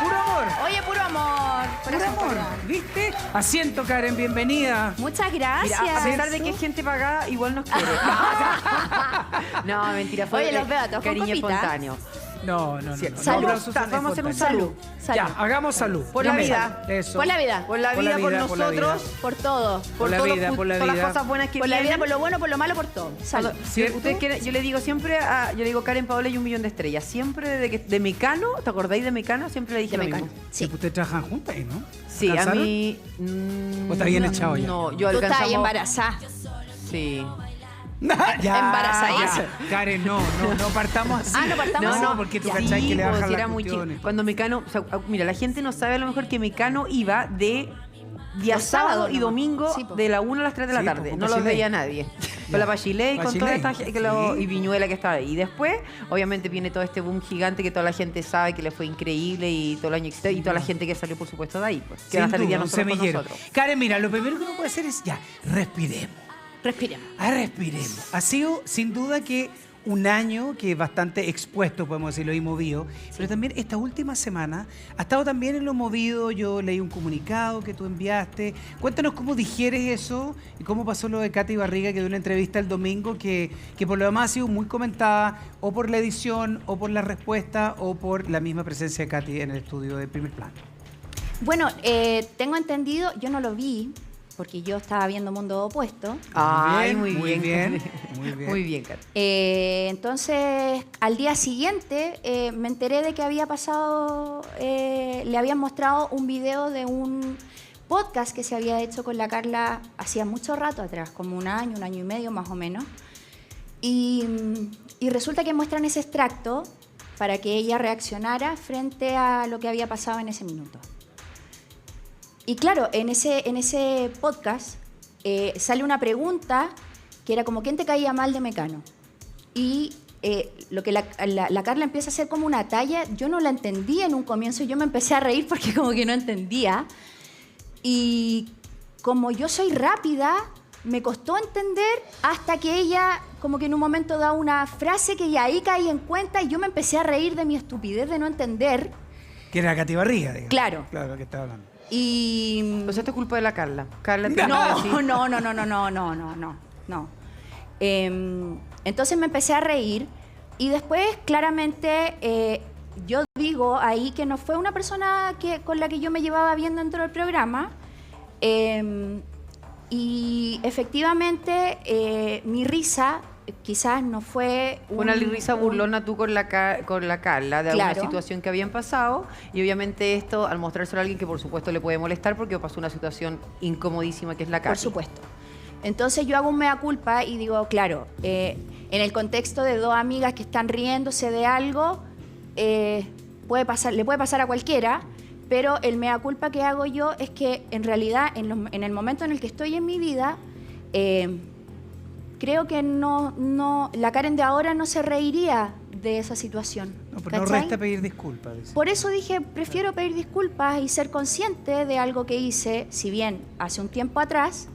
puro amor. Oye, puro amor. Puro amor, ¿viste? Asiento, Karen, bienvenida. Muchas gracias. Mira, a pesar de que es gente pagada, igual nos quiere. No, mentira, fue Oye, los veo a todos con cariño copita. espontáneo. No. Salud. Vamos a hacer un Salud. Ya, hagamos salud. Por la vida. Eso. Por la vida. Por la vida, por por la vida. nosotros, Por todo. por la todo, vida, por la todas las vida. cosas buenas que Por la vida, vienen. por lo bueno, por lo malo, por todo. Salud. ¿Cierto? Ustedes quieren, yo le digo siempre, yo le digo Karen Paola y 1.000.000 de estrellas. Siempre desde que de Mecano, ¿te acordáis de Mecano? Siempre le dije De lo Mecano. mismo. Sí. Pues ustedes trabajan juntas ahí, ¿no? Sí, a ¿Alcanzaron? mí... ¿O está bien echado ya? No, yo Tú estás alcanzamos... ahí embarazada. Sí. Embarazadiza. Karen, no partamos así. Ah, no partamos así. No, porque tú Ya. cachai que le pues, bajan si las era muy chico. cuestiones. Cuando Mecano... O sea, mira, la gente no sabe a lo mejor que Mecano iba de día Los sábado sábados y nomás. domingo Sí, po. de la 1 a las 3 de la Sí, tarde. po, No con los Pachilei. veía nadie. Con la Pachilei, con toda esta Pachilei, gente sí. y Viñuela que estaba ahí. Y después, obviamente, viene todo este boom gigante que toda la gente sabe que le fue increíble y todo el año y toda la gente que salió, por supuesto, de ahí. Pues, que Sin van a estar hoy día duda, un nosotros con semillero. nosotros. Karen, mira, lo primero que uno puede hacer es ya, respiremos. Respiremos. Respiremos. Ha sido sin duda que un año que es bastante expuesto, podemos decirlo, y movido, pero también esta última semana ha estado también en lo movido. Yo leí un comunicado que tú enviaste. Cuéntanos cómo digieres eso y cómo pasó lo de Katy Barriga, que dio una entrevista el domingo que por lo demás ha sido muy comentada, o por la edición, o por la respuesta, o por la misma presencia de Katy en el estudio de Primer Plano. Bueno, tengo entendido, yo no lo vi, porque yo estaba viendo Mundo Opuesto. Ay, Muy muy bien. bien, muy bien. Muy bien, Karen. Entonces, al día siguiente me enteré de que había pasado, le habían mostrado un video de un podcast que se había hecho con la Carla hacía mucho rato atrás, como un año y medio más o menos. Y resulta que muestran ese extracto para que ella reaccionara frente a lo que había pasado en ese minuto. Y claro, en ese podcast sale una pregunta que era como, ¿quién te caía mal de Mecano? Y lo que la Carla empieza a hacer como una talla, yo no la entendía en un comienzo, yo me empecé a reír porque como que no entendía. Y como yo soy rápida, me costó entender hasta que ella como que en un momento da una frase que ya ahí caí en cuenta y yo me empecé a reír de mi estupidez de no entender. Que era Katy Barriga, digamos. Claro. Claro, que estaba hablando. Y... Pues esto es culpa de la Carla. Carla No. Entonces me empecé a reír y después claramente yo digo ahí que no fue una persona con la que yo me llevaba bien dentro del programa y efectivamente mi risa quizás no fue Una risa burlona tú con la Carla de alguna Claro. situación que habían pasado y obviamente esto al mostrárselo a alguien que por supuesto le puede molestar porque pasó una situación incomodísima que es la Carla. Por supuesto. Entonces yo hago un mea culpa y digo, claro, en el contexto de dos amigas que están riéndose de algo, le puede pasar a cualquiera, pero el mea culpa que hago yo es que en realidad en el momento en el que estoy en mi vida, creo que la Karen de ahora no se reiría de esa situación. No, pero no ¿cachai? resta pedir disculpas. dice. Por eso dije, prefiero pedir disculpas y ser consciente de algo que hice, si bien hace un tiempo atrás.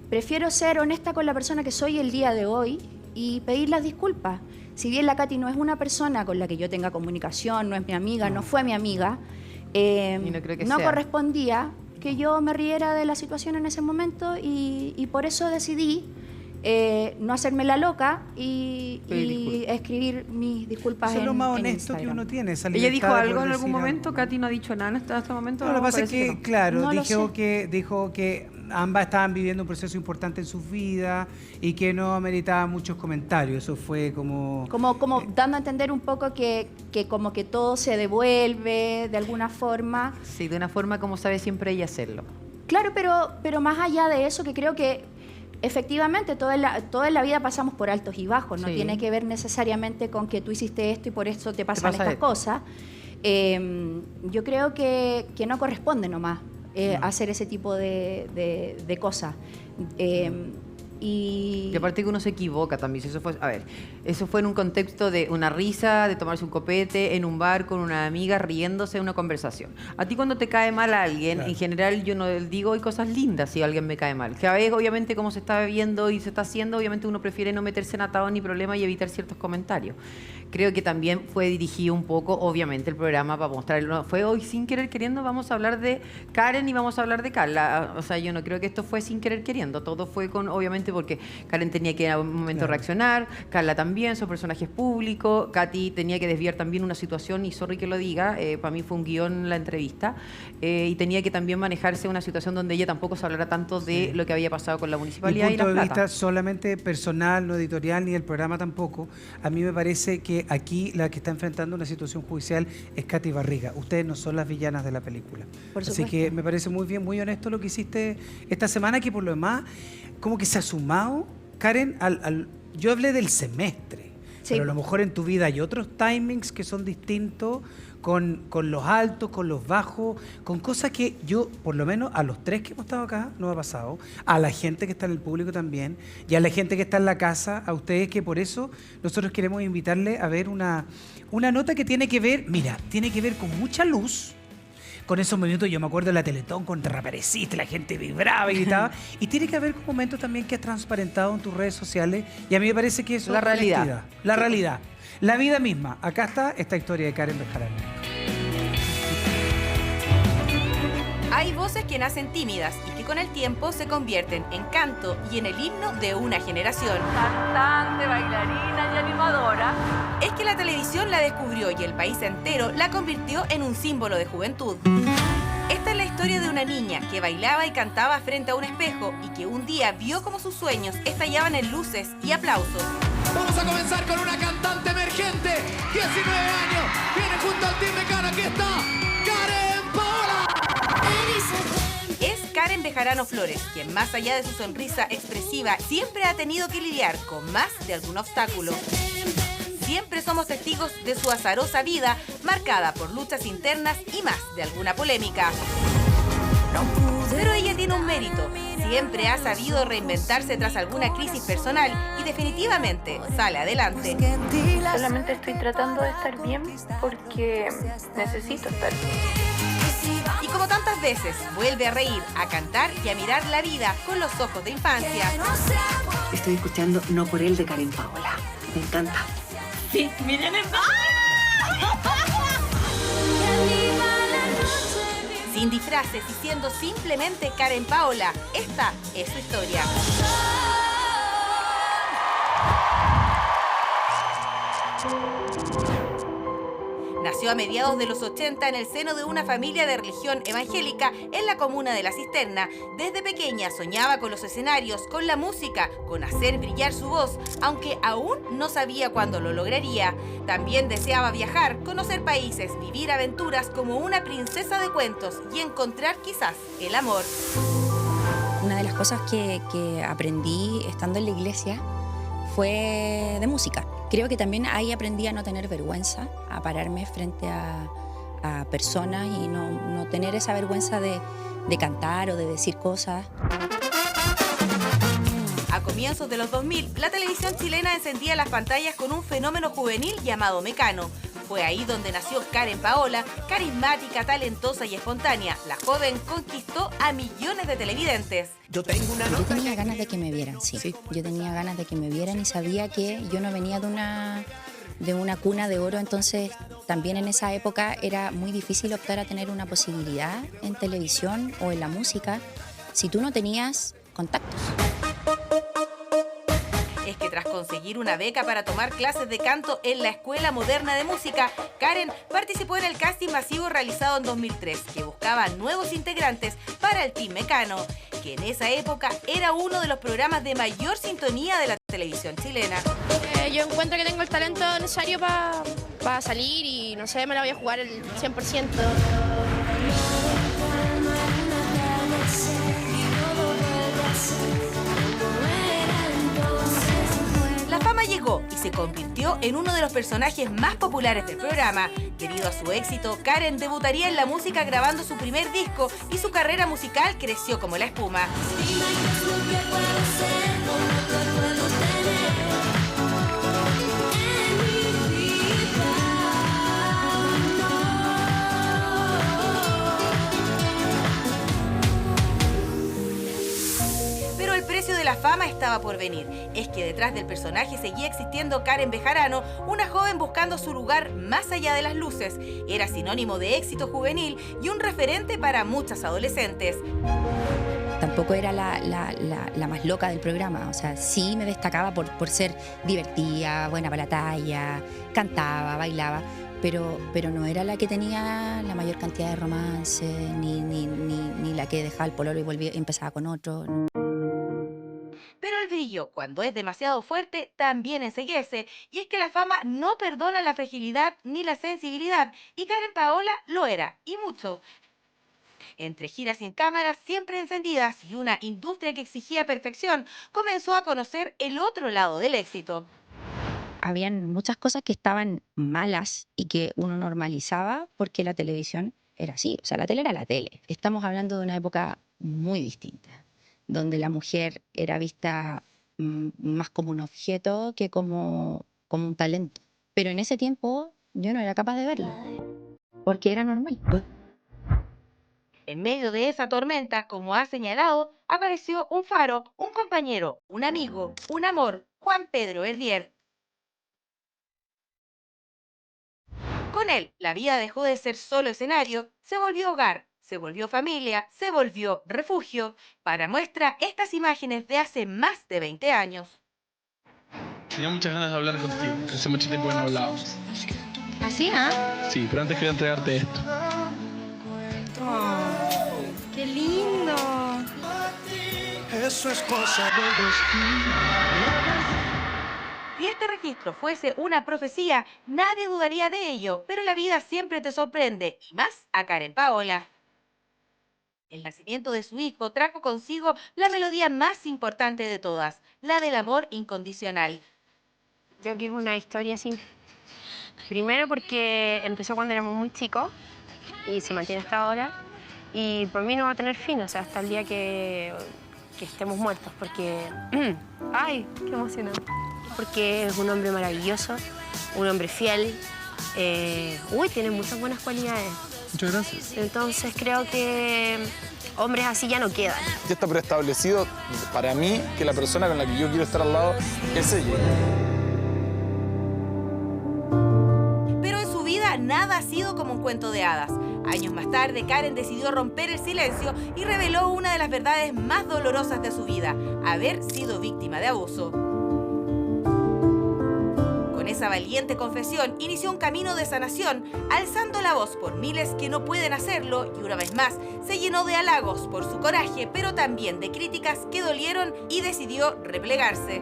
Prefiero ser honesta con la persona que soy el día de hoy y pedir las disculpas. Si bien la Katy no es una persona con la que yo tenga comunicación, no es mi amiga, no fue mi amiga, Y no creo que no sea. correspondía que yo me riera de la situación en ese momento y por eso decidí no hacerme la loca y escribir mis disculpas Eso es lo más en honesto que Instagram. uno tiene. Esa ¿Ella dijo libertad de algo poder en algún decir momento? algo, ¿no? Katy no ha dicho nada hasta este momento. No, lo que pasa es Parece que, no. claro, No lo dijo sé. que ambas estaban viviendo un proceso importante en sus vidas y que no ameritaba muchos comentarios. Eso fue como... Como dando a entender un poco que como que todo se devuelve de alguna forma. Sí, de una forma como sabe siempre ella hacerlo. Claro, pero más allá de eso, que creo que efectivamente toda en la vida pasamos por altos y bajos. No Sí. tiene que ver necesariamente con que tú hiciste esto y por eso te pasan pasa estas esto. cosas. Yo creo que no corresponde nomás No. hacer ese tipo de cosas. Y aparte que uno se equivoca también. Eso fue en un contexto de una risa, de tomarse un copete, en un bar con una amiga, riéndose en una conversación. A ti cuando te cae mal a alguien, Claro. en general yo no digo hay cosas lindas si alguien me cae mal. Que a veces obviamente como se está viendo y se está haciendo, obviamente uno prefiere no meterse en atados ni problemas y evitar ciertos comentarios. creo que también fue dirigido un poco, obviamente, el programa para mostrarlo. Fue hoy sin querer queriendo, vamos a hablar de Karen y vamos a hablar de Carla. O sea, yo no creo que esto fue sin querer queriendo. Todo fue con, obviamente, porque Karen tenía que en un momento reaccionar, Carla también, son personajes públicos, Katy tenía que desviar también una situación, y sorry que lo diga, para mí fue un guión la entrevista, y tenía que también manejarse una situación donde ella tampoco se hablara tanto de lo que había pasado con la municipalidad y La punto de Plata. vista solamente personal, no editorial, ni del programa tampoco. A mí me parece que aquí la que está enfrentando una situación judicial es Katy Barriga. Ustedes no son las villanas de la película. Por Así supuesto. que me parece muy bien, muy honesto lo que hiciste esta semana, que por lo demás, como que se ha sumado, Karen, yo hablé del semestre, Sí. pero a lo mejor en tu vida hay otros timings que son distintos, con los altos, con los bajos, con cosas que yo, por lo menos a los tres que hemos estado acá, nos ha pasado, a la gente que está en el público también, y a la gente que está en la casa, a ustedes, que por eso nosotros queremos invitarle a ver una nota que tiene que ver, mira, tiene que ver con mucha luz, con esos minutos. Yo me acuerdo de la Teletón cuando te reapareciste, la gente vibraba y gritaba, y tiene que haber momentos también que has transparentado en tus redes sociales, y a mí me parece que eso La es realidad. honestidad, la realidad, la vida misma. Acá está esta historia de Karen Bejarano. Hay voces que nacen tímidas y que con el tiempo se convierten en canto y en el himno de una generación. Cantante, bailarina y animadora. Es que la televisión la descubrió y el país entero la convirtió en un símbolo de juventud. Esta es la historia de una niña que bailaba y cantaba frente a un espejo y que un día vio como sus sueños estallaban en luces y aplausos. Vamos a comenzar con una cantante emergente, 19 años, viene junto al Team Mecano, aquí está, Karen Paola. Es Karen Bejarano Flores, quien más allá de su sonrisa expresiva, siempre ha tenido que lidiar con más de algún obstáculo. Siempre somos testigos de su azarosa vida, marcada por luchas internas y más de alguna polémica. Pero ella tiene un mérito. Siempre ha sabido reinventarse tras alguna crisis personal y definitivamente sale adelante. Solamente estoy tratando de estar bien porque necesito estar bien. Y como tantas veces, vuelve a reír, a cantar y a mirar la vida con los ojos de infancia. Estoy escuchando No por él de Karen Paola. Me encanta. Sí, miren el... Sin disfraces y siendo simplemente Karen Paola, esta es su historia. Nació a mediados de los 80 en el seno de una familia de religión evangélica en la comuna de La Cisterna. Desde pequeña soñaba con los escenarios, con la música, con hacer brillar su voz, aunque aún no sabía cuándo lo lograría. También deseaba viajar, conocer países, vivir aventuras como una princesa de cuentos y encontrar quizás el amor. Una de las cosas que aprendí estando en la iglesia fue de música. Creo que también ahí aprendí a no tener vergüenza, a pararme frente a personas y no tener esa vergüenza de cantar o de decir cosas. A comienzos de los 2000, la televisión chilena encendía las pantallas con un fenómeno juvenil llamado Mecano. Fue ahí donde nació Karen Paola, carismática, talentosa y espontánea. La joven conquistó a millones de televidentes. Yo tengo una Yo nota. tenía ganas de que me vieran, sí. Yo tenía ganas de que me vieran y sabía que yo no venía de una cuna de oro, entonces también en esa época era muy difícil optar a tener una posibilidad en televisión o en la música si tú no tenías contactos. Es que tras conseguir una beca para tomar clases de canto en la Escuela Moderna de Música, Karen participó en el casting masivo realizado en 2003, que buscaba nuevos integrantes para el Team Mecano, que en esa época era uno de los programas de mayor sintonía de la televisión chilena. Yo encuentro que tengo el talento necesario para salir y no sé, me la voy a jugar el 100%. La fama llegó y se convirtió en uno de los personajes más populares del programa. Debido a su éxito, Karen debutaría en la música grabando su primer disco y su carrera musical creció como la espuma. Pero el precio de la fama estaba por venir. Es que detrás del personaje seguía existiendo Karen Bejarano, una joven buscando su lugar más allá de las luces. Era sinónimo de éxito juvenil y un referente para muchas adolescentes. Tampoco era la más loca del programa, o sea, sí me destacaba por ser divertida, buena para la talla, cantaba, bailaba, pero no era la que tenía la mayor cantidad de romance, ni la que dejaba el pololo y volvía, empezaba con otro. No. Pero el brillo, cuando es demasiado fuerte, también enceguece. Y es que la fama no perdona la fragilidad ni la sensibilidad. Y Karen Paola lo era, y mucho. Entre giras sin cámaras siempre encendidas y una industria que exigía perfección, comenzó a conocer el otro lado del éxito. Habían muchas cosas que estaban malas y que uno normalizaba porque la televisión era así, o sea, la tele era la tele. Estamos hablando de una época muy distinta, donde la mujer era vista más como un objeto que como un talento. Pero en ese tiempo yo no era capaz de verlo, porque era normal. En medio de esa tormenta, como ha señalado, apareció un faro, un compañero, un amigo, un amor, Juan Pedro Herdier. Con él, la vida dejó de ser solo escenario, se volvió hogar, se volvió familia, se volvió refugio. Para muestra, estas imágenes de hace más de 20 años. Tenía muchas ganas de hablar contigo. Hace mucho tiempo que no hablábamos. ¿Así, ah? Sí, pero antes quería entregarte esto. Oh, ¡qué lindo! Eso es cosa de destino. Si este registro fuese una profecía, nadie dudaría de ello, pero la vida siempre te sorprende, y más a Karen Paola. El nacimiento de su hijo trajo consigo la melodía más importante de todas, la del amor incondicional. Creo que es una historia así. Primero porque empezó cuando éramos muy chicos y se mantiene hasta ahora. Y por mí no va a tener fin, o sea, hasta el día que estemos muertos, porque... ¡Ay, qué emocionante! Porque es un hombre maravilloso, un hombre fiel. Tiene muchas buenas cualidades. Muchas gracias. Entonces creo que hombres así ya no quedan. Ya está preestablecido para mí que la persona con la que yo quiero estar al lado es ella. Pero en su vida nada ha sido como un cuento de hadas. Años más tarde, Karen decidió romper el silencio y reveló una de las verdades más dolorosas de su vida: haber sido víctima de abuso. Con esa valiente confesión, inició un camino de sanación, alzando la voz por miles que no pueden hacerlo, y una vez más se llenó de halagos por su coraje, pero también de críticas que dolieron, y decidió replegarse.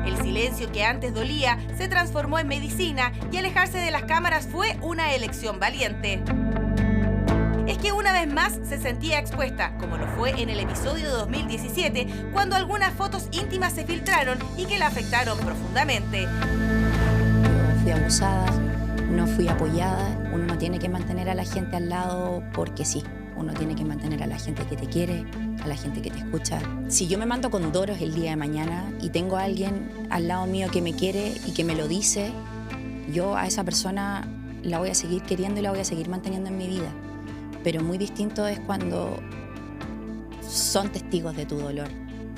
El silencio que antes dolía se transformó en medicina, y alejarse de las cámaras fue una elección valiente. Es que una vez más se sentía expuesta, como lo fue en el episodio de 2017, cuando algunas fotos íntimas se filtraron y que la afectaron profundamente. Yo fui abusada, no fui apoyada. Uno no tiene que mantener a la gente al lado porque sí. Uno tiene que mantener a la gente que te quiere, a la gente que te escucha. Si yo me mando con Doros el día de mañana y tengo a alguien al lado mío que me quiere y que me lo dice, yo a esa persona la voy a seguir queriendo y la voy a seguir manteniendo en mi vida. Pero muy distinto es cuando son testigos de tu dolor,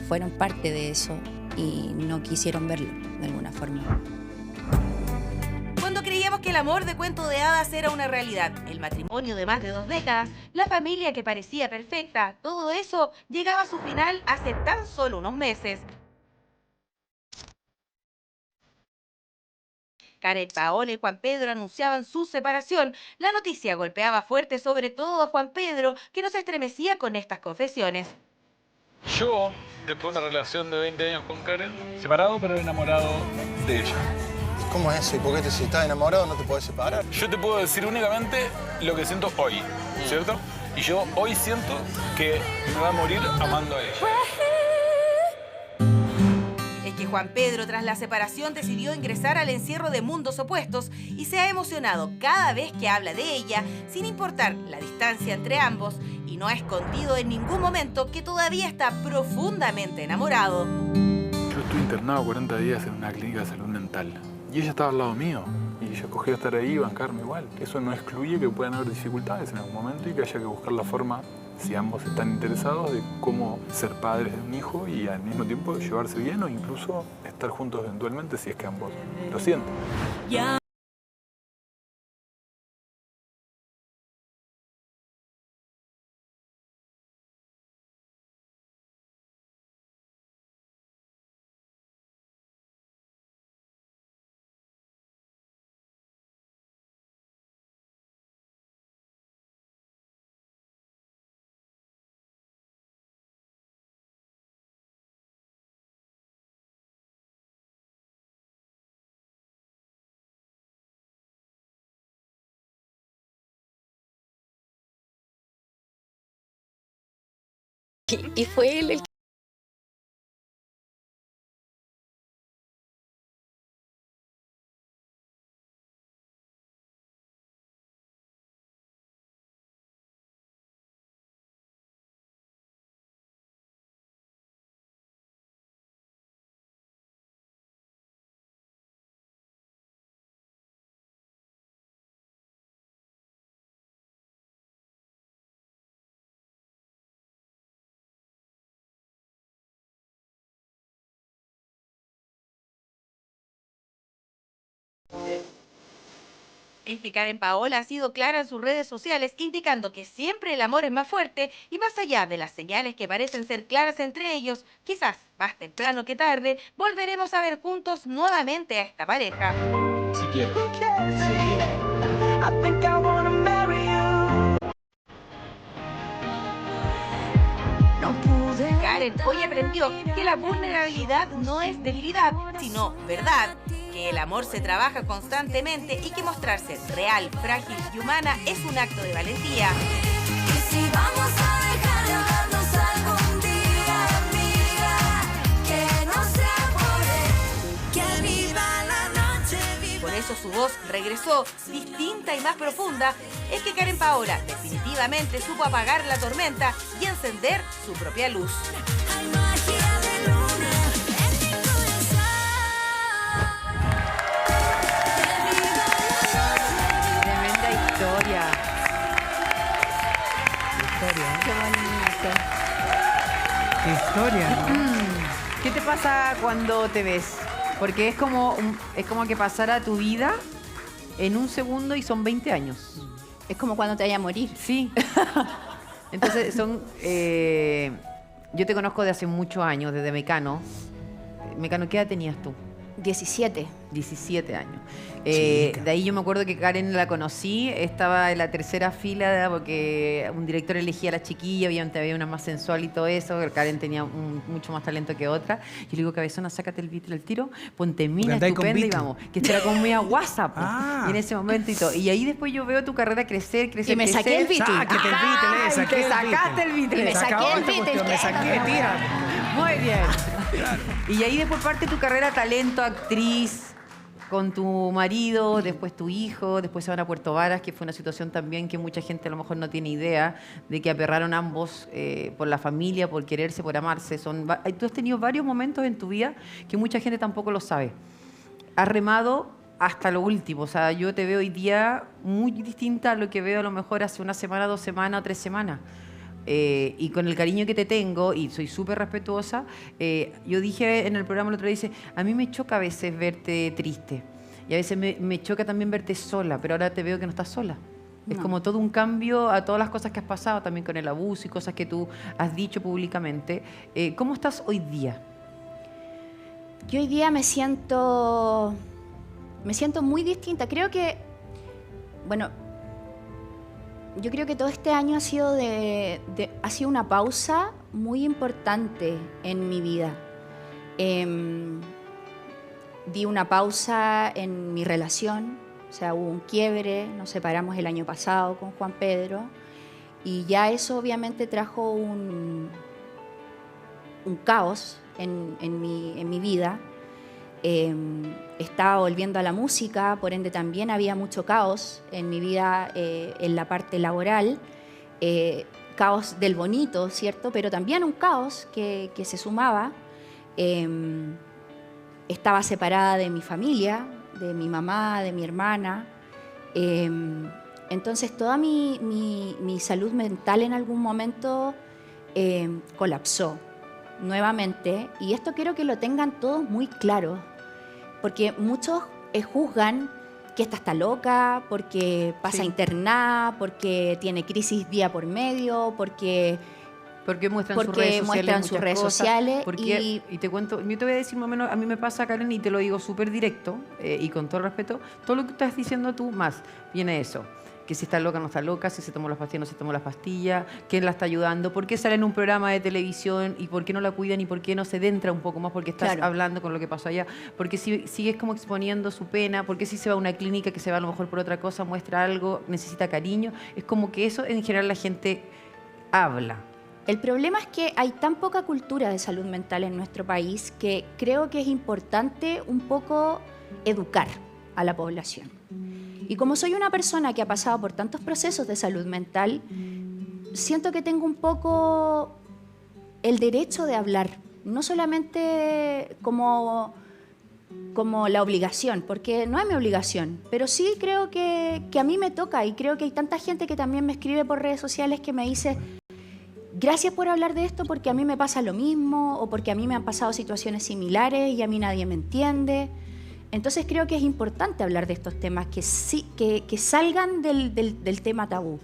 fueron parte de eso y no quisieron verlo de alguna forma. Cuando creíamos que el amor de cuento de hadas era una realidad, el matrimonio de más de 2 décadas, la familia que parecía perfecta, todo eso llegaba a su final hace tan solo unos meses. Karen Paola y Juan Pedro anunciaban su separación. La noticia golpeaba fuerte sobre todo a Juan Pedro, que no se estremecía con estas confesiones. Yo, después de una relación de 20 años con Karen, separado pero enamorado de ella. ¿Cómo es eso? ¿Y por qué si estás enamorado no te podés separar? Yo te puedo decir únicamente lo que siento hoy, ¿cierto? Y yo hoy siento que me va a morir amando a ella. Es que Juan Pedro, tras la separación, decidió ingresar al encierro de mundos opuestos y se ha emocionado cada vez que habla de ella, sin importar la distancia entre ambos, y no ha escondido en ningún momento que todavía está profundamente enamorado. Yo estuve internado 40 días en una clínica de salud mental y ella estaba al lado mío y ella escogió estar ahí y bancarme igual. Eso no excluye que puedan haber dificultades en algún momento y que haya que buscar la forma si ambos están interesados de cómo ser padres de un hijo y al mismo tiempo llevarse bien o incluso estar juntos eventualmente si es que ambos lo sienten. Y fue él el que... Es que Karen Paola ha sido clara en sus redes sociales, indicando que siempre el amor es más fuerte y más allá de las señales que parecen ser claras entre ellos, quizás más temprano que tarde, volveremos a ver juntos nuevamente a esta pareja. Si quieres. Karen hoy aprendió que la vulnerabilidad no es debilidad, sino verdad, que el amor se trabaja constantemente y que mostrarse real, frágil y humana es un acto de valentía. Y si vamos a dejar de hablarnos algún día, amiga, que no sea por él, que viva la noche, viva. Por eso su voz regresó, distinta y más profunda. Es que Karen Paola definitivamente supo apagar la tormenta y encender su propia luz. Hay magia de luna en mi corazón. Que viva la noche. Tremenda historia. Qué bonito. ¡Qué historia! ¿Qué te pasa cuando te ves? Porque es como que pasara tu vida en un segundo y son 20 años. Es como cuando te vaya a morir. Sí. Entonces yo te conozco de hace muchos años, desde Mecano. Mecano, ¿qué edad tenías tú? 17. 17 años. Chica. De ahí yo me acuerdo que Karen la conocí, estaba en la tercera fila porque un director elegía a la chiquilla, obviamente había una más sensual y todo eso, Karen tenía mucho más talento que otra. Yo le digo, cabezona, sácate el Beatle al tiro, ponte mina Andáis con estupenda y Beatle. vamos, que estará con media WhatsApp Ah. y en ese momento y todo. Y ahí después yo veo tu carrera crecer. Y me saqué el Beatle. Sáquete el Beatle, Y saqué te el sacaste el Beatle. Y me Se saqué acabó el esta Beatle, cuestión, me saqué, tira. Muy bien. Y ahí después parte tu carrera talento, actriz, con tu marido, después tu hijo, después se van a Puerto Varas, que fue una situación también que mucha gente a lo mejor no tiene idea de que aperraron ambos por la familia, por quererse, por amarse. Tú has tenido varios momentos en tu vida que mucha gente tampoco lo sabe. Has remado hasta lo último. O sea, yo te veo hoy día muy distinta a lo que veo a lo mejor hace una semana, 2 semanas o 3 semanas. Y con el cariño que te tengo, y soy súper respetuosa, yo dije en el programa el otro día, dice, a mí me choca a veces verte triste. Y a veces me choca también verte sola, pero ahora te veo que no estás sola. Es No. como todo un cambio a todas las cosas que has pasado, también con el abuso y cosas que tú has dicho públicamente. ¿Cómo estás hoy día? Yo hoy día me siento muy distinta. Creo que, bueno, yo creo que todo este año ha sido ha sido una pausa muy importante en mi vida. Di una pausa en mi relación, o sea, hubo un quiebre, nos separamos el año pasado con Juan Pedro y ya eso obviamente trajo un caos en mi vida. Estaba volviendo a la música, por ende también había mucho caos en mi vida en la parte laboral, caos del bonito, ¿cierto? Pero también un caos que se sumaba. Estaba separada de mi familia, de mi mamá, de mi hermana. Entonces toda mi salud mental en algún momento colapsó nuevamente. Y esto quiero que lo tengan todos muy claro, porque muchos juzgan que esta está loca, porque pasa internada, porque tiene crisis día por medio, porque muestran sus redes sociales. Y te cuento, yo te voy a decir más o menos, a mí me pasa, Karen, y te lo digo súper directo y con todo respeto, todo lo que estás diciendo tú más, viene eso. Que si está loca, no está loca, si se tomó las pastillas, no se tomó las pastillas, quién la está ayudando, por qué sale en un programa de televisión y por qué no la cuidan y por qué no se adentra un poco más, porque estás hablando con lo que pasó allá, porque si sigues como exponiendo su pena, porque si se va a una clínica que se va a lo mejor por otra cosa, muestra algo, necesita cariño. Es como que eso en general la gente habla. El problema es que hay tan poca cultura de salud mental en nuestro país que creo que es importante un poco educar a la población. Y como soy una persona que ha pasado por tantos procesos de salud mental, siento que tengo un poco el derecho de hablar, no solamente como la obligación, porque no es mi obligación, pero sí creo que a mí me toca, y creo que hay tanta gente que también me escribe por redes sociales que me dice: gracias por hablar de esto porque a mí me pasa lo mismo, o porque a mí me han pasado situaciones similares y a mí nadie me entiende. Entonces creo que es importante hablar de estos temas, que salgan del tema tabú.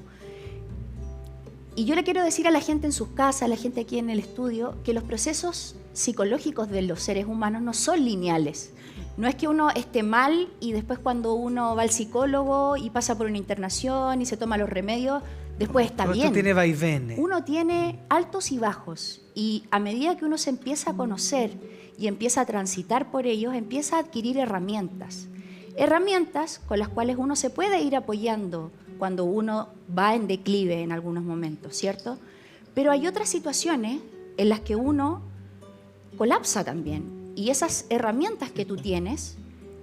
Y yo le quiero decir a la gente en sus casas, a la gente aquí en el estudio, que los procesos psicológicos de los seres humanos no son lineales. No es que uno esté mal y después cuando uno va al psicólogo y pasa por una internación y se toma los remedios, después está bien. Esto tiene vaivenes. Uno tiene altos y bajos, y a medida que uno se empieza a conocer y empieza a transitar por ellos, empieza a adquirir herramientas. Herramientas con las cuales uno se puede ir apoyando cuando uno va en declive en algunos momentos, ¿cierto? Pero hay otras situaciones en las que uno colapsa también, y esas herramientas que tú tienes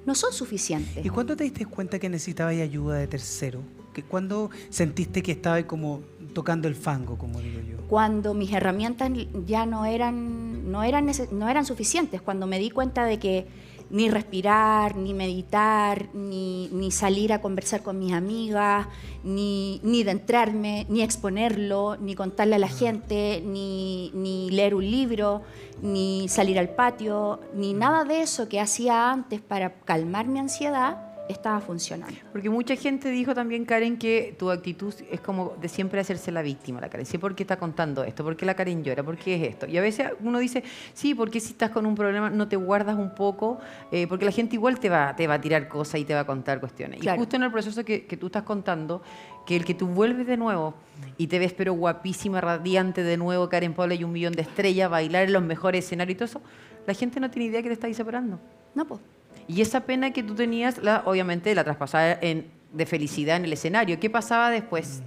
no son suficientes. ¿Y cuándo te diste cuenta que necesitabas ayuda de tercero? ¿Cuándo sentiste que estabas como tocando el fango, como digo yo? Cuando mis herramientas ya no eran suficientes, cuando me di cuenta de que ni respirar, ni meditar, ni salir a conversar con mis amigas, ni adentrarme, ni exponerlo, ni contarle a la gente, ni leer un libro, ni salir al patio, ni nada de eso que hacía antes para calmar mi ansiedad, estaba funcionando. Porque mucha gente dijo también, Karen, que tu actitud es como de siempre hacerse la víctima, la Karen. Sí, ¿por qué está contando esto? ¿Por qué la Karen llora? ¿Por qué es esto? Y a veces uno dice, sí, ¿por qué si estás con un problema no te guardas un poco? Porque la gente igual te va a tirar cosas y te va a contar cuestiones. Claro. Y justo en el proceso que tú estás contando, que el que tú vuelves de nuevo y te ves pero guapísima, radiante de nuevo, Karen Paola y 1 millón de estrellas, bailar en los mejores escenarios y todo eso, la gente no tiene idea que te estáis separando. No, pues. Y esa pena que tú tenías, obviamente la traspasada de felicidad en el escenario. ¿Qué pasaba después?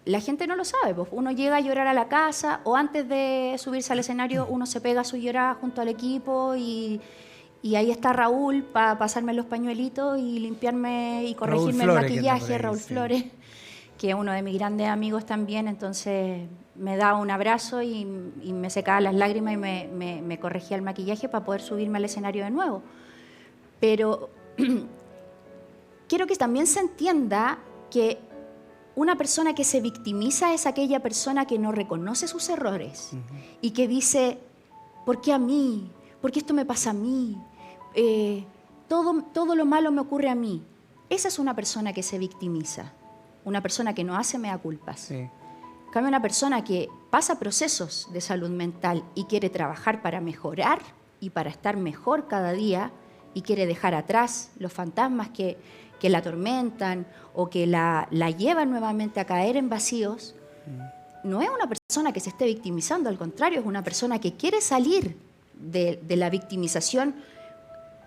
La gente no lo sabe. Pues uno llega a llorar a la casa, o antes de subirse al escenario uno se pega su llorada junto al equipo y ahí está Raúl para pasarme los pañuelitos y limpiarme y corregirme el maquillaje. Raúl Flores, que es uno de mis grandes amigos también. Entonces me da un abrazo y me secaba las lágrimas y me corregía el maquillaje para poder subirme al escenario de nuevo. Pero quiero que también se entienda que una persona que se victimiza es aquella persona que no reconoce sus errores y que dice, ¿por qué a mí? ¿Por qué esto me pasa a mí? Todo lo malo me ocurre a mí. Esa es una persona que se victimiza, una persona que no hace mea culpas. Sí. En cambio, una persona que pasa procesos de salud mental y quiere trabajar para mejorar y para estar mejor cada día, y quiere dejar atrás los fantasmas que la atormentan o que la llevan nuevamente a caer en vacíos, no es una persona que se esté victimizando, al contrario, es una persona que quiere salir de la victimización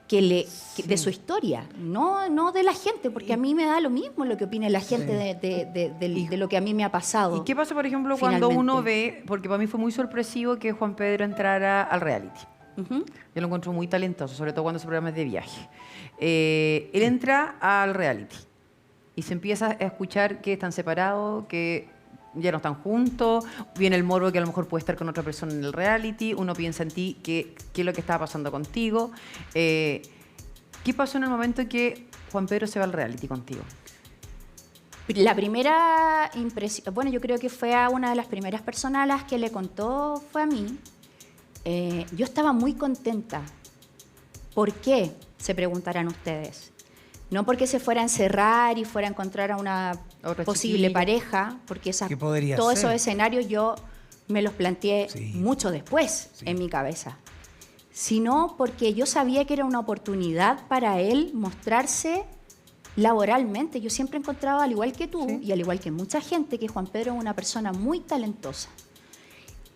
de su historia, no de la gente, porque a mí me da lo mismo lo que opine la gente de lo que a mí me ha pasado. ¿Y qué pasa, por ejemplo, cuando uno ve, porque para mí fue muy sorpresivo que Juan Pedro entrara al reality? Yo lo encuentro muy talentoso, sobre todo cuando su programa es de viaje. Él entra al reality y se empieza a escuchar que están separados, que ya no están juntos, viene el morbo que a lo mejor puede estar con otra persona en el reality, uno piensa en ti, qué es lo que estaba pasando contigo. ¿Qué pasó en el momento en que Juan Pedro se va al reality contigo? La primera impresión, bueno, yo creo que fue a una de las primeras personas a las que le contó, fue a mí. Yo estaba muy contenta. ¿Por qué? Se preguntarán ustedes. No porque se fuera a encerrar y fuera a encontrar a una Otra posible chiquilla. pareja, porque ¿Qué podría todos ser? esos escenarios yo me los planteé mucho después en mi cabeza. Sino porque yo sabía que era una oportunidad para él mostrarse laboralmente. Yo siempre encontraba, al igual que tú y al igual que mucha gente, que Juan Pedro es una persona muy talentosa.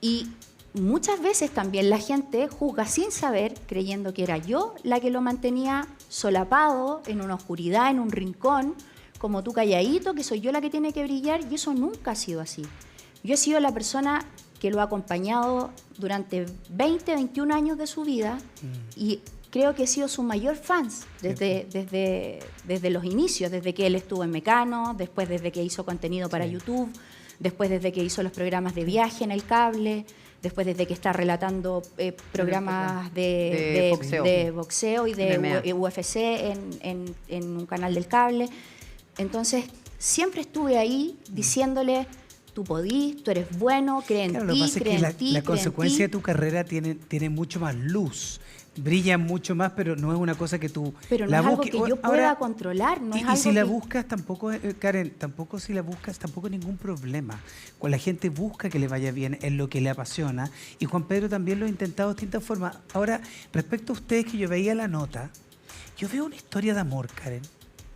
Y muchas veces también la gente juzga sin saber, creyendo que era yo la que lo mantenía solapado en una oscuridad, en un rincón, como tú calladito, que soy yo la que tiene que brillar, y eso nunca ha sido así. Yo he sido la persona que lo ha acompañado durante 20, 21 años de su vida y creo que he sido su mayor fan desde los inicios, desde que él estuvo en Mecano, después desde que hizo contenido para YouTube, después desde que hizo los programas de viaje en el cable, después desde que está relatando programas de boxeo y de UFC en un canal del cable. Entonces, siempre estuve ahí diciéndole, tú podís, tú eres bueno, cree en Claro, lo que ti, pasa es cree que en ti, la cree en consecuencia ti. de tu carrera tiene mucho más luz. Brilla mucho más, pero no es una cosa que tú Pero no la es algo busques. que yo Ahora, pueda controlar, no es y algo si la que- buscas tampoco, Karen, tampoco si la buscas, tampoco ningún problema. Cuando la gente busca que le vaya bien en lo que le apasiona, y Juan Pedro también lo ha intentado de distintas formas. Ahora, respecto a ustedes, que yo veía la nota, yo veo una historia de amor, Karen,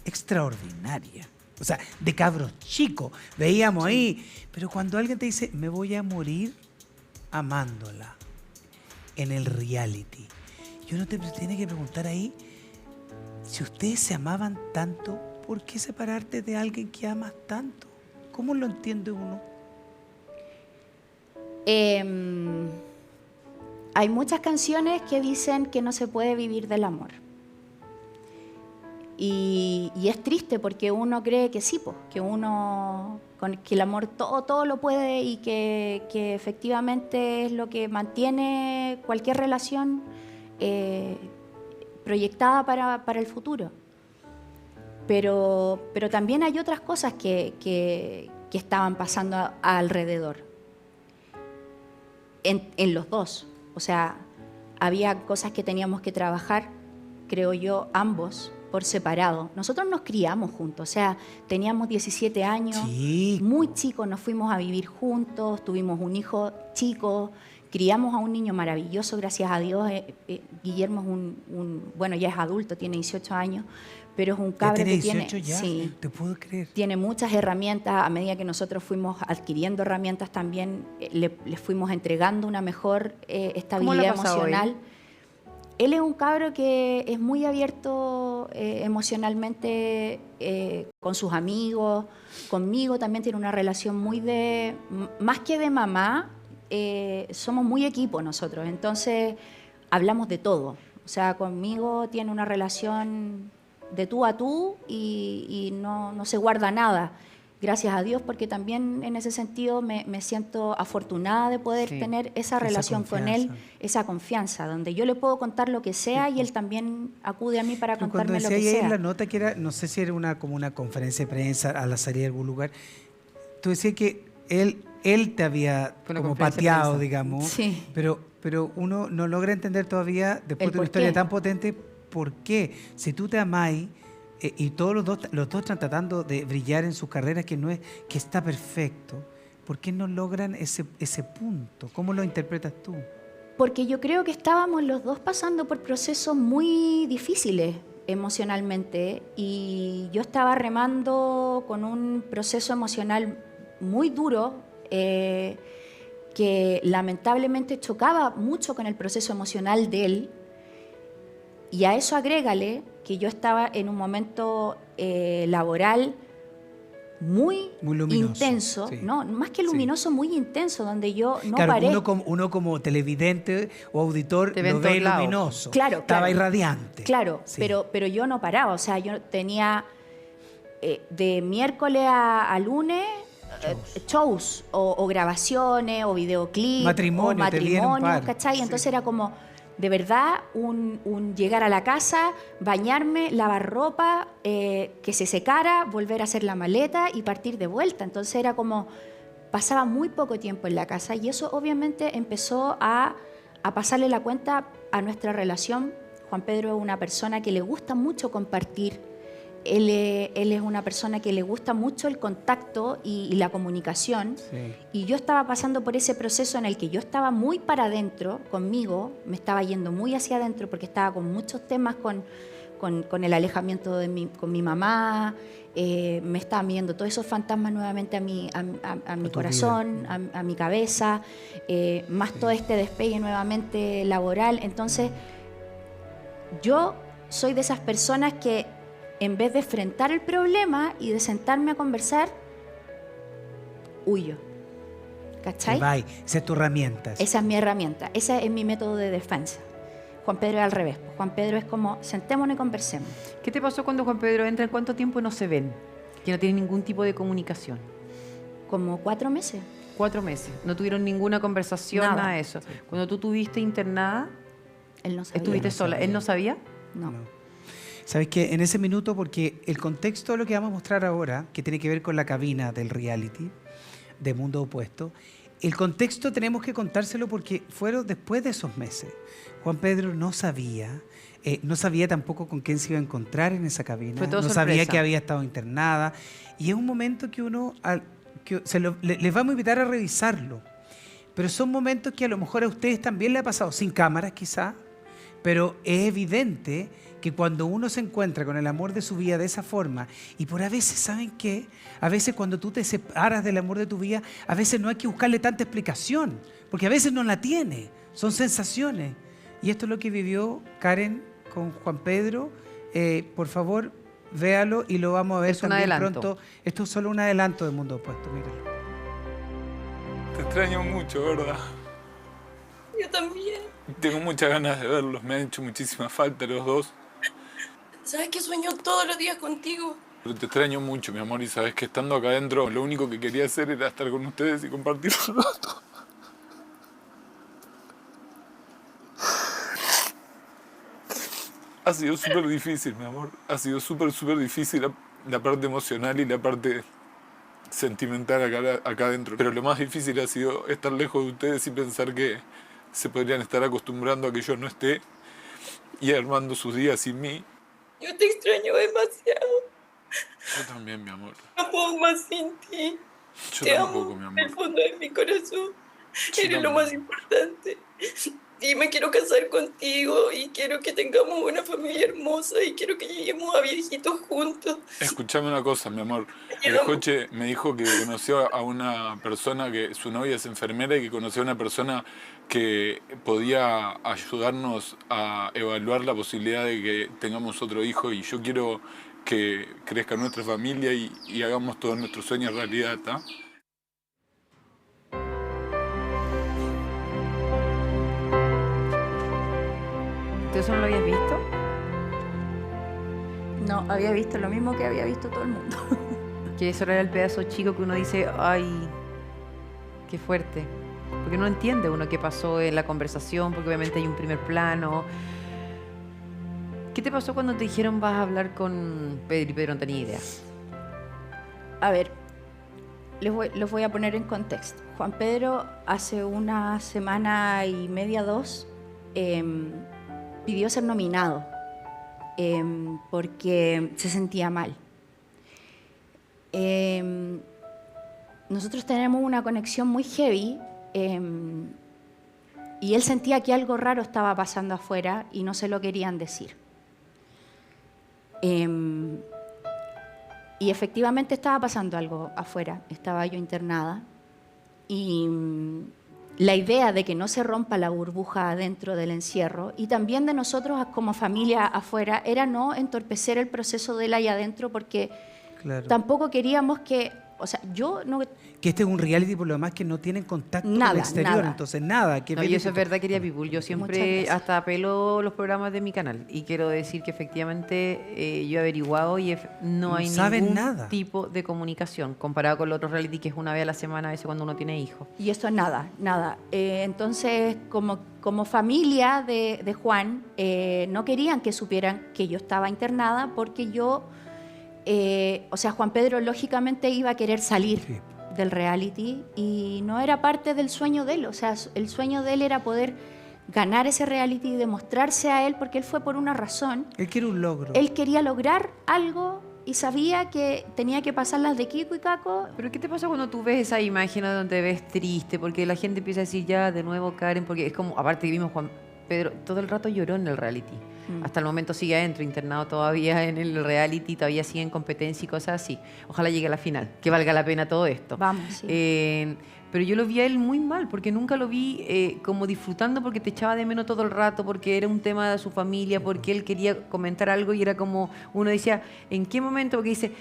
extraordinaria. O sea, de cabros chicos, veíamos ahí. Pero cuando alguien te dice, me voy a morir amándola en el reality, yo no te tiene que preguntar ahí, si ustedes se amaban tanto, ¿por qué separarte de alguien que amas tanto? ¿Cómo lo entiende uno? Hay muchas canciones que dicen que no se puede vivir del amor. Y es triste porque uno cree que sí, que el amor todo lo puede y que efectivamente es lo que mantiene cualquier relación proyectada para el futuro. Pero también hay otras cosas que estaban pasando alrededor. En los dos. O sea, había cosas que teníamos que trabajar, creo yo, ambos, por separado. Nosotros nos criamos juntos, o sea, teníamos 17 años, muy chicos, nos fuimos a vivir juntos, tuvimos un hijo chico, criamos a un niño maravilloso, gracias a Dios. Guillermo es bueno, ya es adulto, tiene 18 años, pero es un cabro ¿Ya tiene que 18 ya? sí, ¿Te puedo creer? tiene muchas herramientas. A medida que nosotros fuimos adquiriendo herramientas también, le fuimos entregando una mejor estabilidad emocional. Él es un cabro que es muy abierto emocionalmente con sus amigos, conmigo también tiene una relación muy más que de mamá, somos muy equipo nosotros, entonces hablamos de todo. O sea, conmigo tiene una relación de tú a tú y no se guarda nada. Gracias a Dios, porque también en ese sentido me siento afortunada de poder tener esa relación con él, esa confianza, donde yo le puedo contar lo que sea y él también acude a mí para Pero contarme lo cuando que decía ahí sea. en la nota que era, no sé si era como una conferencia de prensa a la salida de algún lugar, tú decías que él te había Fue una como conferencia de pateado, prensa. digamos, Sí. pero uno no logra entender todavía, después El de una por historia qué. tan potente, por qué, si tú te amáis, y todos los dos están tratando de brillar en sus carreras, que está perfecto, ¿por qué no logran ese punto? ¿Cómo lo interpretas tú? Porque yo creo que estábamos los dos pasando por procesos muy difíciles emocionalmente y yo estaba remando con un proceso emocional muy duro que lamentablemente chocaba mucho con el proceso emocional de él. Y a eso agrégale que yo estaba en un momento laboral muy luminoso, intenso, sí. ¿no? Más que luminoso, muy intenso, donde yo no Claro, paré. uno como televidente o auditor Te ve en lo ve todos lados. luminoso. Claro, Estaba claro. irradiante. Claro, Sí. pero yo no paraba, o sea, yo tenía de miércoles a lunes shows o grabaciones o videoclips Matrimonio, o te vi en un matrimonios, par. ¿cachai? Sí. Entonces era como, de verdad un llegar a la casa, bañarme, lavar ropa, que se secara, volver a hacer la maleta y partir de vuelta. Entonces era como, pasaba muy poco tiempo en la casa y eso obviamente empezó a pasarle la cuenta a nuestra relación. Juan Pedro es una persona que le gusta mucho compartir. Él es una persona que le gusta mucho el contacto y la comunicación. Sí. Y yo estaba pasando por ese proceso en el que yo estaba muy para adentro conmigo, me estaba yendo muy hacia adentro porque estaba con muchos temas con el alejamiento con mi mamá, me estaban viendo todos esos fantasmas nuevamente a mi corazón, a mi cabeza, más todo este despegue nuevamente laboral. Entonces, yo soy de esas personas que en vez de enfrentar el problema y de sentarme a conversar, huyo. ¿Cachai? Bye. Esa es tu herramienta. Esa es mi herramienta, ese es mi método de defensa. Juan Pedro es al revés. Juan Pedro es como, sentémonos y conversemos. ¿Qué te pasó cuando Juan Pedro entra? ¿En cuánto tiempo no se ven? Que no tienen ningún tipo de comunicación. Como 4 meses. 4 meses. No tuvieron ninguna conversación, nada de eso. Cuando tú estuviste internada, él no sabía. ¿Estuviste sola? ¿Él no sabía? No. ¿Sabes qué? En ese minuto, porque el contexto de lo que vamos a mostrar ahora, que tiene que ver con la cabina del reality, de Mundo Opuesto, el contexto tenemos que contárselo porque fueron después de esos meses. Juan Pedro no sabía tampoco con quién se iba a encontrar en esa cabina, Fue todo no sorpresa. sabía que había estado internada, y es un momento que les vamos a invitar a revisarlo, pero son momentos que a lo mejor a ustedes también le ha pasado, sin cámaras quizá, pero es evidente que cuando uno se encuentra con el amor de su vida de esa forma, y por a veces, ¿saben qué? A veces cuando tú te separas del amor de tu vida, a veces no hay que buscarle tanta explicación, porque a veces no la tiene, son sensaciones. Y esto es lo que vivió Karen con Juan Pedro. Por favor, véalo y lo vamos a ver también pronto. Esto es solo un adelanto de Mundo Opuesto, mírenlo. Te extraño mucho, ¿verdad? Yo también. Tengo muchas ganas de verlos, me han hecho muchísima falta los dos. ¿Sabes que sueño todos los días contigo? Pero te extraño mucho, mi amor, y sabes que estando acá adentro, lo único que quería hacer era estar con ustedes y compartir un rato. Ha sido súper difícil, mi amor. Ha sido súper difícil la parte emocional y la parte sentimental acá adentro. Pero lo más difícil ha sido estar lejos de ustedes y pensar que se podrían estar acostumbrando a que yo no esté y armando sus días sin mí. Yo te extraño demasiado. Yo también, mi amor. No puedo más sin ti. Yo Te tampoco, amo mi en amor. el fondo de mi corazón. Yo Eres lo también. más importante. Y me quiero casar contigo y quiero que tengamos una familia hermosa y quiero que lleguemos a viejitos juntos. Escuchame una cosa, mi amor. El coche me dijo que conoció a una persona que su novia es enfermera y que conoció a una persona que podía ayudarnos a evaluar la posibilidad de que tengamos otro hijo, y yo quiero que crezca nuestra familia y hagamos todos nuestros sueños realidad, ¿está? ¿Tú eso no lo habías visto? No, había visto lo mismo que había visto todo el mundo. Que eso era el pedazo chico que uno dice, ay, qué fuerte. Porque no entiende uno qué pasó en la conversación, porque obviamente hay un primer plano. ¿Qué te pasó cuando te dijeron vas a hablar con Pedro y Pedro no tenía idea? A ver, los voy a poner en contexto. Juan Pedro hace una semana y media, 2, pidió ser nominado porque se sentía mal. Nosotros tenemos una conexión muy heavy y él sentía que algo raro estaba pasando afuera y no se lo querían decir. Y efectivamente estaba pasando algo afuera, estaba yo internada y la idea de que no se rompa la burbuja dentro del encierro y también de nosotros como familia afuera era no entorpecer el proceso de él allá adentro porque Claro. tampoco queríamos que o sea, yo no... Que este es un reality por lo demás que no tienen contacto con Nada, el exterior, nada. entonces nada. Que No, y eso es verdad, querida People. Yo siempre gracias. hasta apelo los programas de mi canal. Y quiero decir que efectivamente yo he averiguado y no hay saben ningún nada. tipo de comunicación comparado con los otros reality que es una vez a la semana, a veces cuando uno tiene hijos. Y esto es nada, nada. Entonces, como familia de Juan, no querían que supieran que yo estaba internada porque yo, o sea, Juan Pedro lógicamente iba a querer salir Sí. del reality y no era parte del sueño de él. O sea, el sueño de él era poder ganar ese reality y demostrarse a él porque él fue por una razón. Él quiere un logro. Él quería lograr algo y sabía que tenía que pasar las de Kiko y Caco. Pero ¿qué te pasa cuando tú ves esa imagen donde te ves triste? Porque la gente empieza a decir ya de nuevo Karen, porque es como, aparte que vimos Juan Pedro, todo el rato lloró en el reality. Hasta el momento sigue adentro, internado todavía en el reality, todavía sigue en competencia y cosas así. Ojalá llegue a la final, que valga la pena todo esto. Vamos, sí. Pero yo lo vi a él muy mal, porque nunca lo vi como disfrutando, porque te echaba de menos todo el rato, porque era un tema de su familia, porque él quería comentar algo y era como, uno decía, ¿en qué momento? Porque dice,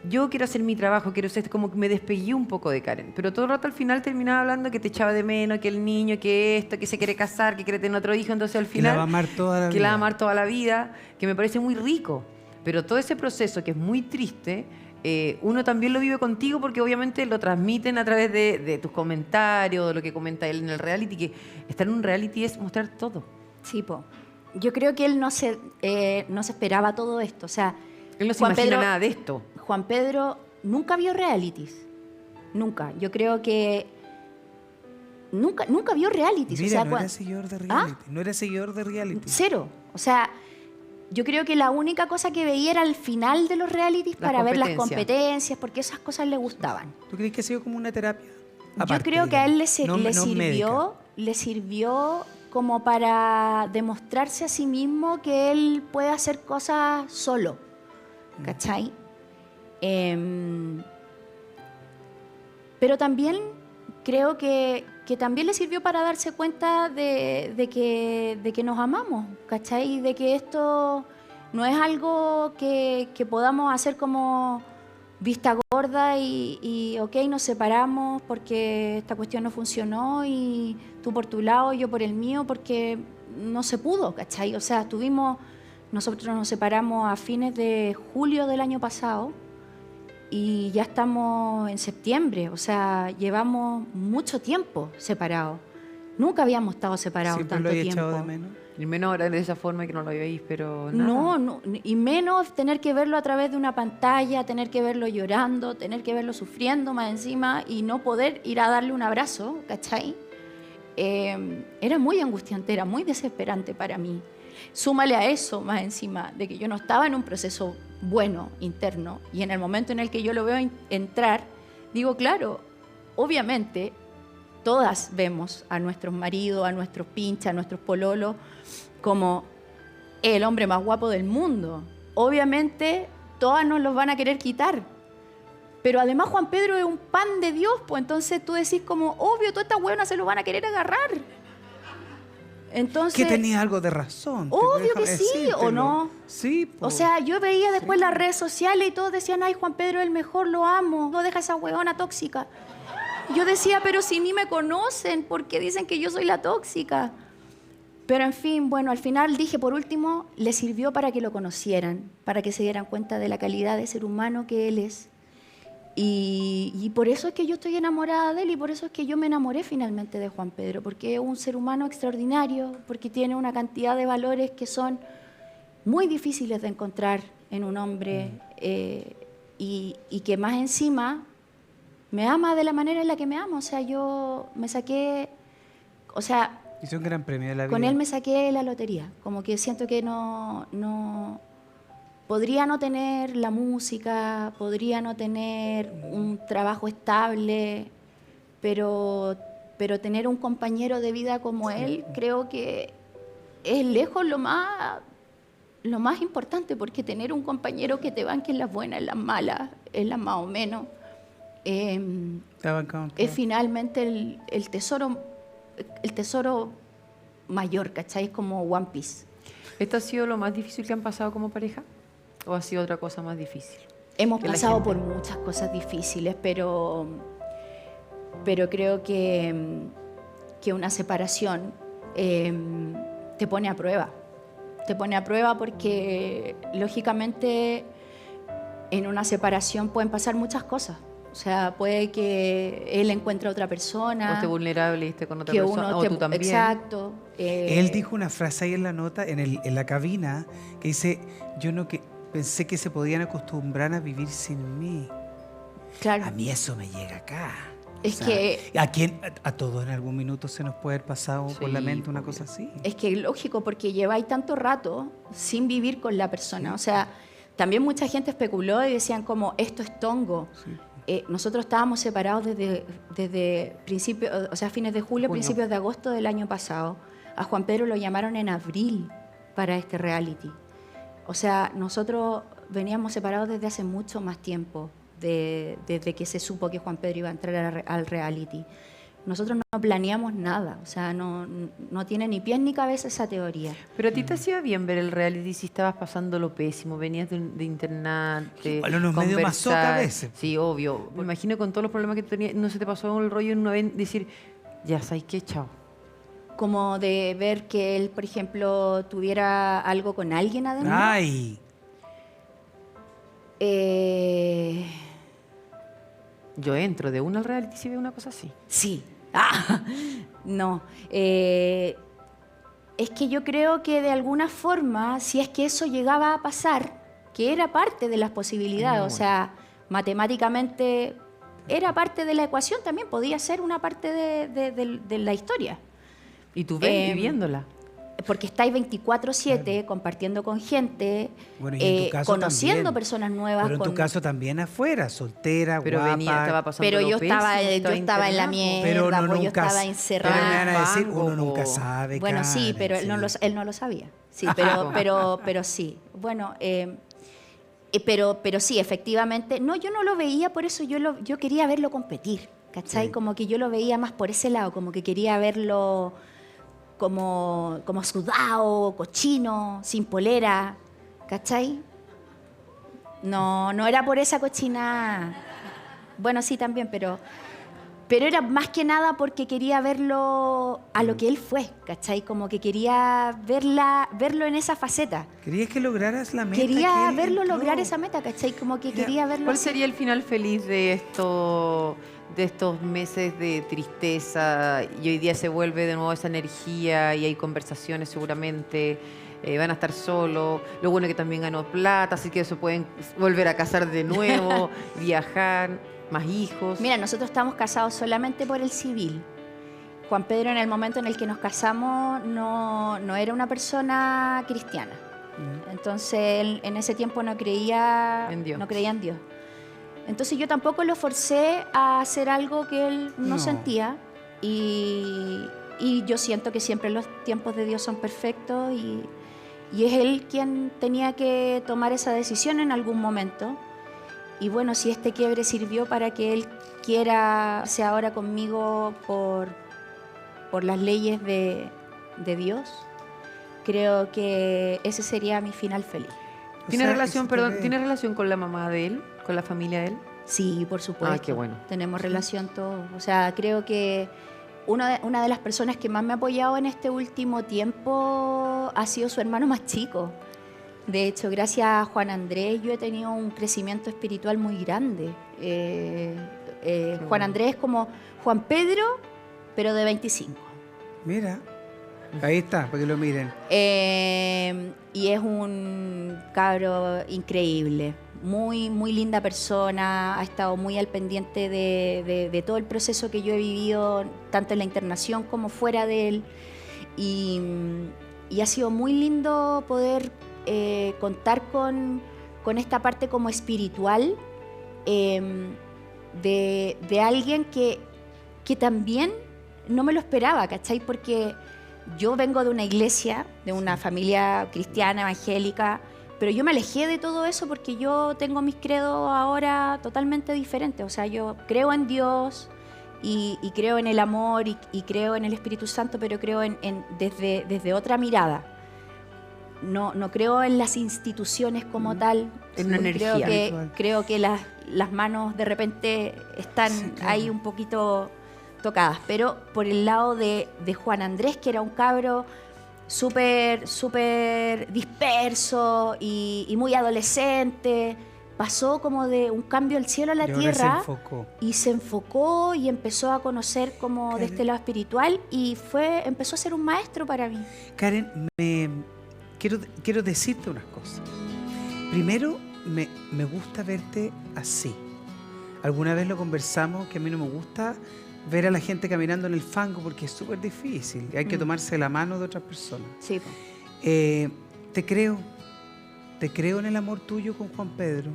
yo quiero hacer mi trabajo, quiero ser, como que me despegué un poco de Karen. Pero todo el rato al final terminaba hablando que te echaba de menos, que el niño, que esto, que se quiere casar, que quiere tener otro hijo, entonces al Que final... la va a amar toda la que vida. la va a amar toda la vida, que me parece muy rico. Pero todo ese proceso que es muy triste, uno también lo vive contigo porque obviamente lo transmiten a través de tus comentarios, de lo que comenta él en el reality, que estar en un reality es mostrar todo. Sí, po. Yo creo que él no se esperaba todo esto. O sea, Él no se Juan imagina Pedro- nada de esto. Juan Pedro nunca vio realities. Nunca. Yo creo que nunca vio realities. Mira, o sea, no era seguidor de reality. No era seguidor de reality. cero. O sea, yo creo que la única cosa que veía era el final de los realities Las para ver las competencias. competencias, porque esas cosas le gustaban. ¿Tú crees que ha sido como una terapia? Yo Aparte, creo que a él le, digamos. le sirvió como para demostrarse a sí mismo que él puede hacer cosas solo. ¿Cachai? Pero también creo que también le sirvió para darse cuenta de que nos amamos, ¿cachai? Y de que esto no es algo que podamos hacer como vista gorda y ok, nos separamos porque esta cuestión no funcionó y tú por tu lado y yo por el mío porque no se pudo, ¿cachai? O sea, nosotros nos separamos a fines de julio del año pasado y ya estamos en septiembre, o sea, llevamos mucho tiempo separados. Nunca habíamos estado separados Siempre tanto lo he tiempo. echado de menos. Y menos ahora de esa forma que no lo veis, pero nada. No, y menos tener que verlo a través de una pantalla, tener que verlo llorando, tener que verlo sufriendo más encima y no poder ir a darle un abrazo, ¿cachai? Era muy angustiante, era muy desesperante para mí. Súmale a eso más encima de que yo no estaba en un proceso bueno interno y en el momento en el que yo lo veo entrar, digo, claro, obviamente todas vemos a nuestros maridos, a nuestros pinches, a nuestros pololos como el hombre más guapo del mundo. Obviamente todas nos los van a querer quitar. Pero además Juan Pedro es un pan de Dios, pues entonces tú decís como, obvio, todas estas hueonas se lo van a querer agarrar. Entonces, Que tenía algo de razón. obvio que déjame sí, ¿o decírtelo. no? Sí, po. O sea, yo veía después las redes sociales y todos decían, ay, Juan Pedro es el mejor, lo amo, no deja esa hueona tóxica. Yo decía, pero si ni me conocen, ¿por qué dicen que yo soy la tóxica? Pero en fin, bueno, al final dije, por último, le sirvió para que lo conocieran, para que se dieran cuenta de la calidad de ser humano que él es. Y por eso es que yo estoy enamorada de él y por eso es que yo me enamoré finalmente de Juan Pedro, porque es un ser humano extraordinario, porque tiene una cantidad de valores que son muy difíciles de encontrar en un hombre y que más encima me ama de la manera en la que me ama. O sea, yo me saqué, o sea, Hizo un gran premio de la vida. con él me saqué la lotería, como que siento que podría no tener la música, podría no tener un trabajo estable, pero tener un compañero de vida como él, creo que es lejos lo más importante, porque tener un compañero que te banque en las buenas, en las malas, en las más o menos, Te ha bancado en es todo. finalmente el tesoro mayor, ¿cachai? Es como One Piece. ¿Esto ha sido lo más difícil que han pasado como pareja? ¿O ha sido otra cosa más difícil? Hemos que la pasado gente- por muchas cosas difíciles, pero creo que una separación te pone a prueba. Te pone a prueba porque, lógicamente, en una separación pueden pasar muchas cosas. O sea, puede que él encuentre a otra persona. O esté vulnerable y esté con otra que persona. uno O te- tú también. Exacto. Él dijo una frase ahí en la nota, en la cabina, que dice, yo no que pensé que se podían acostumbrar a vivir sin mí. Claro. A mí eso me llega acá. Es que- A todos en algún minuto se nos puede haber pasado por la mente una cosa así. Es que es lógico, porque lleváis tanto rato sin vivir con la persona. O sea, también mucha gente especuló y decían como, esto es tongo. Nosotros estábamos separados desde principios, o sea, fines de julio, principios de agosto del año pasado. A Juan Pedro lo llamaron en abril para este reality. O sea, nosotros veníamos separados desde hace mucho más tiempo, desde que se supo que Juan Pedro iba a entrar al reality. Nosotros no planeamos nada, o sea, no tiene ni pies ni cabeza esa teoría. Pero a ti te hacía bien ver el reality si estabas pasando lo pésimo, venías de internarte. Igual uno es medio masoca a veces. Sí, obvio. Me imagino con todos los problemas que tenías, no se te pasó el rollo en una vez decir, ya sabes qué, chao. Como de ver que él, por ejemplo, tuviera algo con alguien además. ¡Ay! Yo entro de una al reality si veo una cosa así. Sí. No. Es que yo creo que de alguna forma, si es que eso llegaba a pasar, que era parte de las posibilidades, o sea, matemáticamente era parte de la ecuación también, podía ser una parte de la historia. Y tú ves viviéndola. Porque estáis 24/7 compartiendo con gente, Bueno, y en tu caso conociendo también. personas nuevas. Pero en tu caso también afuera, soltera, Pero guapa. estaba pasando Pero lo yo pésimo, estaba en la internada. mierda, Pero uno pues yo nunca estaba s- encerrada. Pero me van a decir, uno Fango, nunca po. sabe. Bueno, sí, Karen, pero él no lo sabía. Sí, pero sí. Bueno, pero sí, efectivamente. No, yo no lo veía, por eso yo quería verlo competir, ¿cachai? Sí. Como que yo lo veía más por ese lado, como que quería verlo como sudado, cochino, sin polera, ¿cachai? No era por esa cochina. Bueno, sí, también, pero era más que nada porque quería verlo a lo que él fue, ¿cachai? Como que quería verlo en esa faceta. Querías que lograras la meta. Quería que él verlo entró. lograr esa meta, ¿cachai? Como que quería verlo ¿Cuál así. sería el final feliz de estos meses de tristeza? Y hoy día se vuelve de nuevo esa energía y hay conversaciones seguramente. Van a estar solos. Lo bueno es que también ganó plata, así que eso pueden volver a casar de nuevo, viajar, más hijos. Mira, nosotros estamos casados solamente por el civil. Juan Pedro, en el momento en el que nos casamos, no era una persona cristiana. Entonces, él en ese tiempo no creía En Dios. no creía en Dios. Entonces, yo tampoco lo forcé a hacer algo que él no No. sentía. Y yo siento que siempre los tiempos de Dios son perfectos y es él quien tenía que tomar esa decisión en algún momento. Y bueno, si este quiebre sirvió para que él quiera irse ahora conmigo por las leyes de Dios, creo que ese sería mi final feliz. ¿Tiene O sea, relación, eso te perdón, ve. ¿tiene relación con la mamá de él? ¿Con la familia de él? Sí, por supuesto. Ah, qué bueno. Tenemos relación todos. O sea, creo que una de las personas que más me ha apoyado en este último tiempo ha sido su hermano más chico. De hecho, gracias a Juan Andrés, yo he tenido un crecimiento espiritual muy grande. Juan Andrés es como Juan Pedro, pero de 25. Mira, ahí está, para que lo miren. Y es un cabro increíble, muy, muy linda persona, ha estado muy al pendiente de todo el proceso que yo he vivido, tanto en la internación como fuera de él. Y ha sido muy lindo poder contar con esta parte como espiritual de alguien que también no me lo esperaba, ¿cachai? Porque yo vengo de una iglesia, de una familia cristiana, evangélica, pero yo me alejé de todo eso porque yo tengo mis credos ahora totalmente diferentes. O sea, yo creo en Dios y creo en el amor y creo en el Espíritu Santo, pero creo desde otra mirada. no creo en las instituciones como tal. En una energía. Creo que las manos de repente están ahí un poquito tocadas. Pero por el lado de Juan Andrés, que era un cabro súper disperso y muy adolescente, pasó como de un cambio del cielo a la tierra y se enfocó y empezó a conocer como de este lado espiritual y empezó a ser un maestro para mí. Karen, quiero decirte unas cosas. Primero, me gusta verte así. Alguna vez lo conversamos, que a mí no me gusta ver a la gente caminando en el fango porque es súper difícil. Hay que tomarse la mano de otras personas. Sí. Te creo en el amor tuyo con Juan Pedro.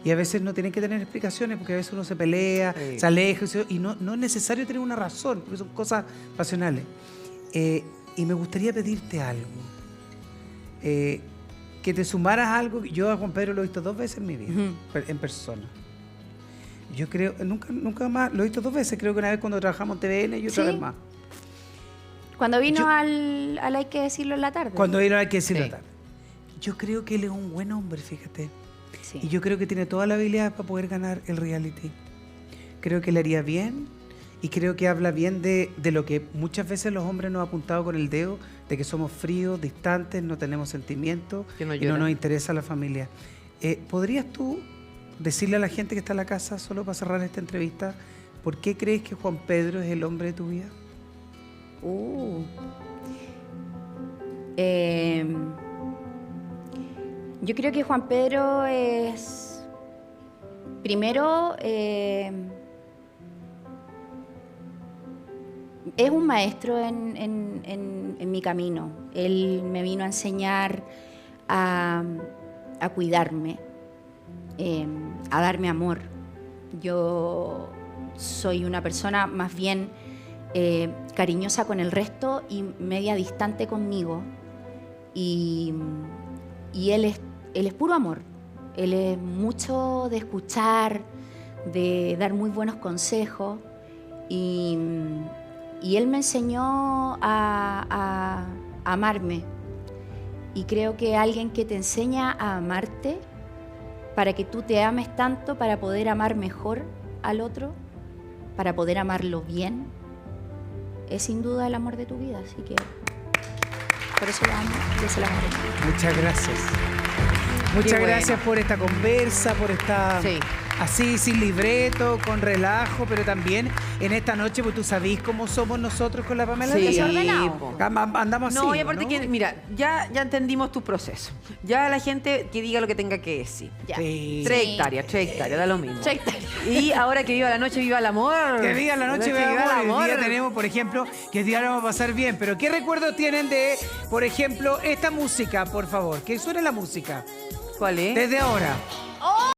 Y a veces no tienen que tener explicaciones porque a veces uno se pelea, se aleja y no es necesario tener una razón porque son cosas pasionales. Y me gustaría pedirte algo. Que te sumaras algo. Yo a Juan Pedro lo he visto 2 veces en mi vida, en persona. Yo creo, nunca más, lo he visto 2 veces, creo que una vez cuando trabajamos en TVN y otra vez más. Cuando vino al Hay que decirlo en la tarde. Cuando vino al Hay que decirlo en la tarde. Yo creo que él es un buen hombre, fíjate. Sí. Y yo creo que tiene toda la habilidad para poder ganar el reality. Creo que le haría bien y creo que habla bien de lo que muchas veces los hombres nos han apuntado con el dedo, de que somos fríos, distantes, no tenemos sentimientos y no nos interesa la familia. ¿Podrías tú decirle a la gente que está en la casa, solo para cerrar esta entrevista, por qué crees que Juan Pedro es el hombre de tu vida? Yo creo que Juan Pedro es, primero, es un maestro en mi camino. Él me vino a enseñar a cuidarme, a darme amor. Yo soy una persona más bien cariñosa con el resto y media distante conmigo. Y él es puro amor. Él es mucho de escuchar, de dar muy buenos consejos. Y él me enseñó a amarme. Y creo que alguien que te enseña a amarte, para que tú te ames tanto, para poder amar mejor al otro, para poder amarlo bien, es sin duda el amor de tu vida. Así que por eso lo amo y es el amor de tu vida. Muchas gracias. Muchas gracias por esta conversa, por esta... Así, sin libreto, con relajo, pero también en esta noche, pues tú sabés cómo somos nosotros con la Pamela. Desordenado. Andamos así. No, y aparte que, mira, ya entendimos tu proceso. Ya la gente que diga lo que tenga que decir. Ya. 3 hectáreas, da lo mismo. 3 hectáreas. Y ahora que viva la noche, viva el amor. Que viva la noche, viva el amor. Hoy día tenemos, por ejemplo, que el día lo vamos a pasar bien. Pero ¿qué recuerdos tienen de, por ejemplo, esta música, por favor? Que suene la música. ¿Cuál es? Desde ahora.